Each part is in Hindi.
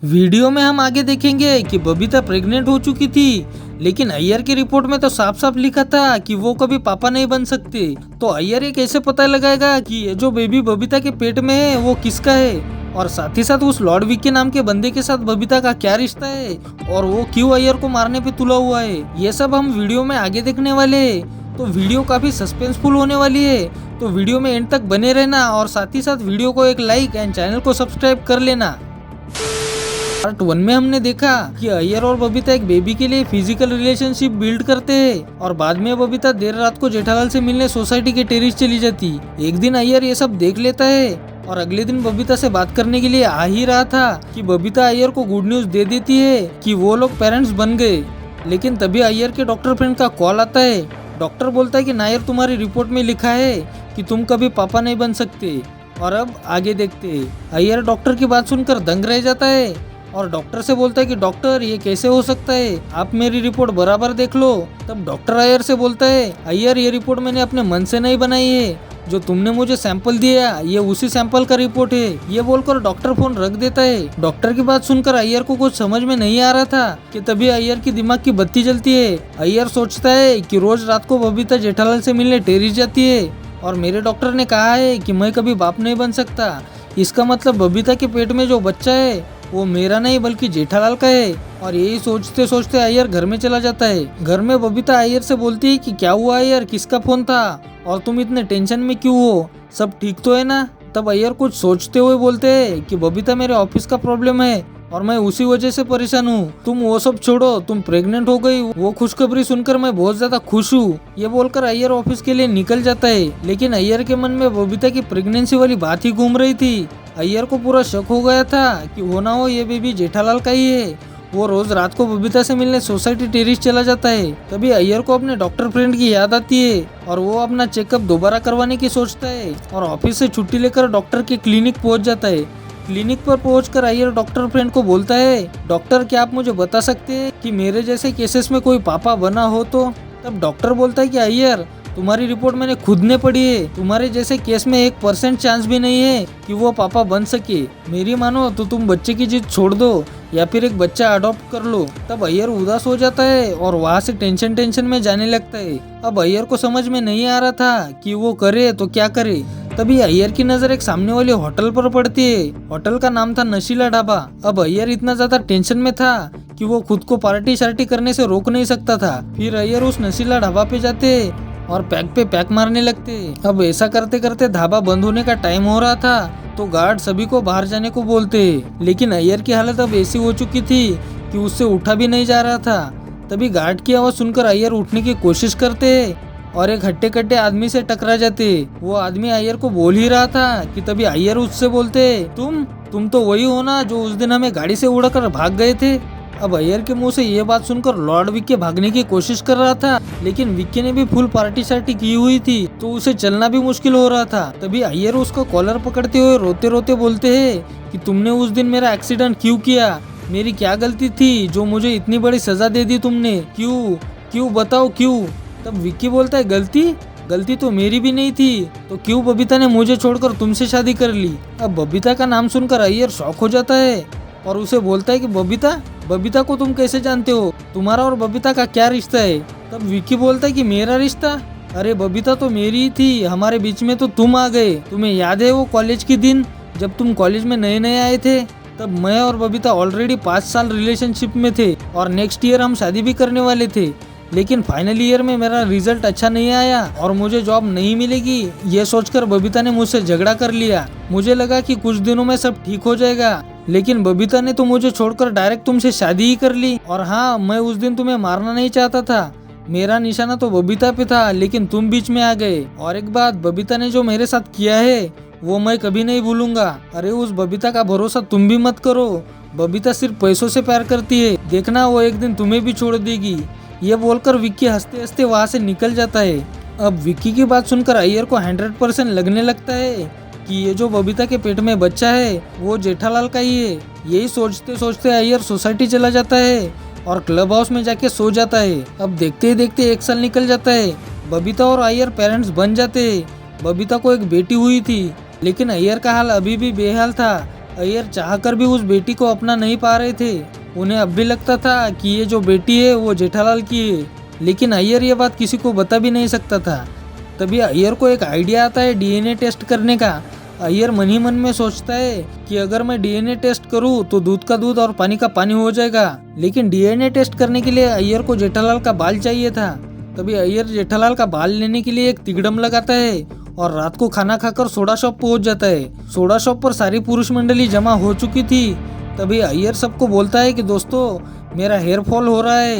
वीडियो में हम आगे देखेंगे कि बबीता प्रेग्नेंट हो चुकी थी, लेकिन अय्यर की रिपोर्ट में तो साफ साफ लिखा था कि वो कभी पापा नहीं बन सकते। तो अय्यर ये कैसे पता लगाएगा कि ये जो बेबी बबीता के पेट में है वो किसका है, और साथ ही साथ उस लॉर्ड विक्की नाम के बंदे के साथ बबीता का क्या रिश्ता है, और वो क्यों अय्यर को मारने पे तुला हुआ है, ये सब हम वीडियो में आगे देखने वाले हैं। तो वीडियो काफी सस्पेंसफुल होने वाली है, तो वीडियो में एंड तक बने रहना, और साथ ही साथ वीडियो को एक लाइक एंड चैनल को सब्सक्राइब कर लेना। पार्ट 1 में हमने देखा कि अय्यर और बबीता एक बेबी के लिए फिजिकल रिलेशनशिप बिल्ड करते हैं, और बाद में बबीता देर रात को जेठालाल से मिलने सोसाइटी के टेरिस चली जाती। एक दिन अय्यर ये सब देख लेता है, और अगले दिन बबीता से बात करने के लिए आ ही रहा था कि बबीता अय्यर को गुड न्यूज दे देती है कि वो लोग पेरेंट्स बन गए। लेकिन तभी अय्यर के डॉक्टर फ्रेंड का कॉल आता है। डॉक्टर बोलता है कि नायर, तुम्हारी रिपोर्ट में लिखा है कि तुम कभी पापा नहीं बन सकते। और अब आगे देखते। अय्यर डॉक्टर की बात सुनकर दंग रह जाता है, और डॉक्टर से बोलता है कि डॉक्टर, ये कैसे हो सकता है, आप मेरी रिपोर्ट बराबर देख लो। तब डॉक्टर अय्यर से बोलता है, अय्यर, ये रिपोर्ट मैंने अपने मन से नहीं बनाई है, जो तुमने मुझे सैंपल दिया ये उसी सैंपल का रिपोर्ट है। ये बोलकर डॉक्टर फोन रख देता है। डॉक्टर की बात सुनकर अय्यर को कुछ समझ में नहीं आ रहा था कि तभी अय्यर की दिमाग की बत्ती जलती है। अय्यर सोचता है कि रोज रात को बबीता जेठालाल से मिलने टेरिस जाती है, और मेरे डॉक्टर ने कहा है कि मैं कभी बाप नहीं बन सकता। इसका मतलब बबीता के पेट में जो बच्चा है वो मेरा नहीं बल्कि जेठालाल का है। और यही सोचते सोचते अय्यर घर में चला जाता है। घर में बबीता अय्यर से बोलती है कि क्या हुआ अय्यर, किसका फोन था, और तुम इतने टेंशन में क्यों हो, सब ठीक तो है ना। तब अय्यर कुछ सोचते हुए बोलते हैं कि बबीता, मेरे ऑफिस का प्रॉब्लम है और मैं उसी वजह से परेशान हूँ। तुम वो सब छोड़ो, तुम प्रेग्नेंट हो गई, वो खुशखबरी सुनकर मैं बहुत ज्यादा खुश हूँ। ये बोलकर अय्यर ऑफिस के लिए निकल जाता है। लेकिन अय्यर के मन में बबीता की प्रेगनेंसी वाली बात ही घूम रही थी। अय्यर को पूरा शक हो गया था कि हो ना हो ये बेबी जेठालाल का ही है। वो रोज रात को बबीता से मिलने सोसाइटी टेरिस चला जाता है। तभी अय्यर को अपने डॉक्टर फ्रेंड की याद आती है, और वो अपना चेकअप दोबारा करवाने की सोचता है, और ऑफिस से छुट्टी लेकर डॉक्टर के क्लिनिक पहुंच जाता है। क्लिनिक पर पहुंचकर अय्यर डॉक्टर फ्रेंड को बोलता है, डॉक्टर, क्या आप मुझे बता सकते हैं कि मेरे जैसे केसेस में कोई पापा बना हो तो। तब डॉक्टर बोलता है कि अय्यर, तुम्हारी रिपोर्ट मैंने खुद ने पढ़ी है, तुम्हारे जैसे केस में 1% चांस भी नहीं है कि वो पापा बन सके। मेरी मानो तो तुम बच्चे की जिद छोड़ दो या फिर एक बच्चा अडॉप्ट कर लो। तब अय्यर उदास हो जाता है और वहाँ से टेंशन में जाने लगता है। अब अय्यर को समझ में नहीं आ रहा था कि वो करे तो क्या करे। तभी अय्यर की नजर एक सामने वाले होटल पर पड़ती है। होटल का नाम था नशीला ढाबा। अब अय्यर इतना ज्यादा टेंशन में था कि वो खुद को पार्टी शार्टी करने से रोक नहीं सकता था। फिर अय्यर उस नशीला ढाबा पे जाते और पैक पे पैक मारने लगते। अब ऐसा करते करते ढाबा बंद होने का टाइम हो रहा था, तो गार्ड सभी को बाहर जाने को बोलते। लेकिन अय्यर की हालत अब ऐसी हो चुकी थी कि उससे उठा भी नहीं जा रहा था। तभी गार्ड की आवाज सुनकर अय्यर उठने की कोशिश करते और एक हट्टे कट्टे आदमी से टकरा जाते। वो आदमी अय्यर को बोल ही रहा था कि तभी अय्यर उससे बोलते, तुम तो वही हो ना जो उस दिन हमें गाड़ी से उड़ाकर भाग गए थे। अब अय्यर के मुंह से ये बात सुनकर लॉर्ड विक्की भागने की कोशिश कर रहा था, लेकिन विक्की ने भी फुल पार्टी शार्टी की हुई थी, तो उसे चलना भी मुश्किल हो रहा था। तभी अय्यर उसका कॉलर पकड़ते हुए रोते रोते बोलते हैं कि तुमने उस दिन मेरा एक्सीडेंट क्यों किया, मेरी क्या गलती थी जो मुझे इतनी बड़ी सजा दे दी तुमने, क्यों बताओ क्यों। तब विक्की बोलता है, गलती तो मेरी भी नहीं थी, तो क्यों बबीता ने मुझे छोड़कर तुमसे शादी कर ली। अब बबीता का नाम सुनकर अय्यर शॉक हो जाता है और उसे बोलता है कि बबीता को तुम कैसे जानते हो, तुम्हारा और बबीता का क्या रिश्ता है। तब विक्की बोलता है कि मेरा रिश्ता, अरे बबीता तो मेरी ही थी, हमारे बीच में तो तुम आ गए। तुम्हें याद है वो कॉलेज के दिन जब तुम कॉलेज में नए नए आए थे, तब मैं और बबीता ऑलरेडी 5 साल रिलेशनशिप में थे और नेक्स्ट ईयर हम शादी भी करने वाले थे। लेकिन फाइनल ईयर में मेरा रिजल्ट अच्छा नहीं आया और मुझे जॉब नहीं मिलेगी, ये सोचकर बबीता ने मुझसे झगड़ा कर लिया। मुझे लगा कि कुछ दिनों में सब ठीक हो जाएगा, लेकिन बबीता ने तो मुझे छोड़कर डायरेक्ट तुमसे शादी ही कर ली। और हाँ, मैं उस दिन तुम्हें मारना नहीं चाहता था, मेरा निशाना तो बबीता पे था, लेकिन तुम बीच में आ गए। और एक बात, बबीता ने जो मेरे साथ किया है वो मैं कभी नहीं भूलूंगा। अरे उस बबीता का भरोसा तुम भी मत करो, बबीता सिर्फ पैसों से प्यार करती है, देखना वो एक दिन तुम्हें भी छोड़ देगी। ये बोलकर विक्की हंसते हंसते वहाँ से निकल जाता है। अब विक्की की बात सुनकर अय्यर को 100% लगने लगता है कि ये जो बबीता के पेट में बच्चा है वो जेठालाल का ही है। यही सोचते सोचते अय्यर सोसाइटी चला जाता है और क्लब हाउस में जाके सो जाता है। अब देखते ही देखते 1 साल निकल जाता है। बबीता और अय्यर पेरेंट्स बन जाते हैं। बबीता को एक बेटी हुई थी, लेकिन अय्यर का हाल अभी भी बेहाल था। अय्यर चाहकर भी उस बेटी को अपना नहीं पा रहे थे। उन्हें अब भी लगता था कि ये जो बेटी है वो जेठालाल की है, लेकिन अय्यर ये बात किसी को बता भी नहीं सकता था। तभी अय्यर को एक आइडिया आता है डीएनए टेस्ट करने का। अय्यर मन ही मन में सोचता है कि अगर मैं डीएनए टेस्ट करूं तो दूध का दूध और पानी का पानी हो जाएगा, लेकिन डीएनए टेस्ट करने के लिए अय्यर को जेठालाल का बाल चाहिए था। तभी अय्यर जेठालाल का बाल लेने के लिए एक तिगड़म लगाता है और रात को खाना खाकर सोडा शॉप पहुंच जाता है। सोडा शॉप पर सारी पुरुष मंडली जमा हो चुकी थी। तभी अय्यर सबको बोलता है कि दोस्तों, मेरा हेयर फॉल हो रहा है,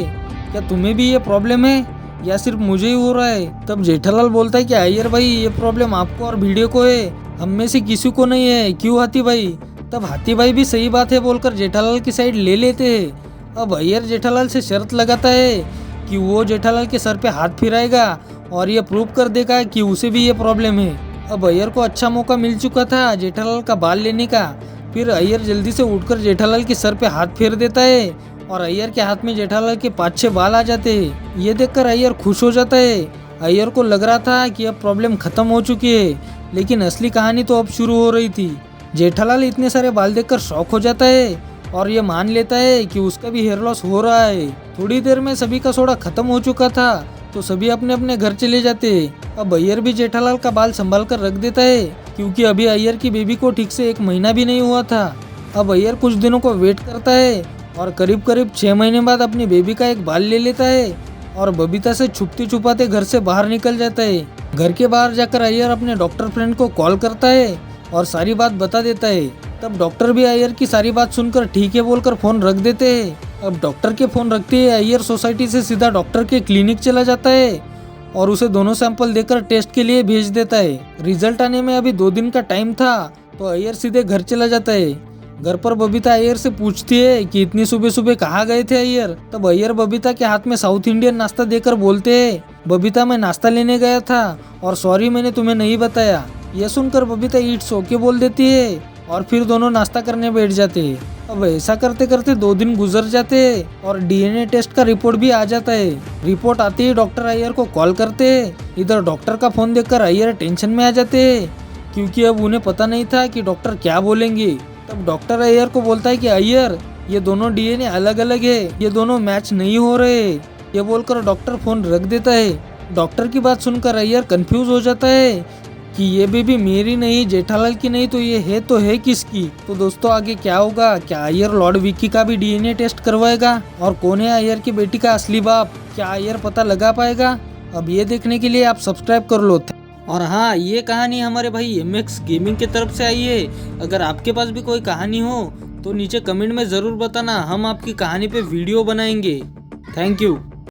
क्या तुम्हें भी ये प्रॉब्लम है या सिर्फ मुझे ही हो रहा है? तब जेठालाल बोलता है कि अय्यर भाई, ये प्रॉब्लम आपको और वीडियो को है, हम में से किसी को नहीं है, क्यों हाथी भाई? तब हाथी भाई भी सही बात है बोलकर जेठालाल की साइड ले लेते हैं। अब अय्यर जेठालाल से शर्त लगाता है कि वो जेठालाल के सर पे हाथ फिराएगा और ये प्रूव कर देगा कि उसे भी ये प्रॉब्लम है। अब अय्यर को अच्छा मौका मिल चुका था जेठालाल का बाल लेने का। फिर अय्यर जल्दी से उठकर जेठालाल के सर पे हाथ फेर देता है और अय्यर के हाथ में जेठालाल के 5-6 बाल आ जाते हैं। ये देखकर अय्यर खुश हो जाता है। अय्यर को लग रहा था कि अब प्रॉब्लम खत्म हो चुकी है, लेकिन असली कहानी तो अब शुरू हो रही थी। जेठालाल इतने सारे बाल देखकर शॉक हो जाता है और ये मान लेता है कि उसका भी हेयर लॉस हो रहा है। थोड़ी देर में सभी का सोडा खत्म हो चुका था, तो सभी अपने अपने घर चले जाते। अब अय्यर भी जेठालाल का बाल संभाल कर रख देता है, क्योंकि अभी अय्यर की बेबी को ठीक से 1 महीना भी नहीं हुआ था। अब अय्यर कुछ दिनों को वेट करता है और करीब करीब 6 महीने बाद अपनी बेबी का एक बाल ले लेता है और बबीता से छुपते छुपाते घर से बाहर निकल जाता है। घर के बाहर जाकर अय्यर अपने डॉक्टर फ्रेंड को कॉल करता है और सारी बात बता देता है। तब डॉक्टर भी अय्यर की सारी बात सुनकर ठीक है बोलकर फोन रख देते हैं। अब डॉक्टर के फोन रखते ही अय्यर सोसाइटी से सीधा डॉक्टर के क्लिनिक चला जाता है और उसे दोनों सैंपल देकर टेस्ट के लिए भेज देता है। रिजल्ट आने में अभी 2 दिन का टाइम था, तो अय्यर सीधे घर चला जाता है। घर पर बबीता अय्यर से पूछती है कि इतनी सुबह सुबह कहाँ गए थे अय्यर? तब अय्यर बबीता के हाथ में साउथ इंडियन नाश्ता देकर बोलते हैं, बबीता मैं नाश्ता लेने गया था और सॉरी मैंने तुम्हें नहीं बताया। यह सुनकर बबीता इट्स ओके बोल देती है और फिर दोनों नाश्ता करने बैठ जाते हैं। अब ऐसा करते करते 2 दिन गुजर जाते हैं और डीएनए टेस्ट का रिपोर्ट भी आ जाता है। रिपोर्ट आते ही डॉक्टर अय्यर को कॉल करते हैं। इधर डॉक्टर का फोन देखकर अय्यर टेंशन में आ जाते हैं, क्योंकि अब उन्हें पता नहीं था कि डॉक्टर क्या बोलेंगे। तब डॉक्टर अय्यर को बोलता है कि अय्यर, ये दोनों डीएनए अलग अलग है, ये दोनों मैच नहीं हो रहे। ये बोलकर डॉक्टर फोन रख देता है। डॉक्टर की बात सुनकर अय्यर कंफ्यूज हो जाता है कि ये बेबी मेरी नहीं, जेठालाल की नहीं, तो है किसकी? तो दोस्तों आगे क्या होगा? क्या अय्यर लॉर्ड विक्की का भी डीएनए टेस्ट करवाएगा? और कौन है अय्यर की बेटी का असली बाप? क्या अय्यर पता लगा पाएगा? अब ये देखने के लिए आप सब्सक्राइब कर लो। और हाँ, ये कहानी हमारे भाई MX गेमिंग की तरफ से आई है। अगर आपके पास भी कोई कहानी हो तो नीचे कमेंट में ज़रूर बताना, हम आपकी कहानी पे वीडियो बनाएंगे। Thank you.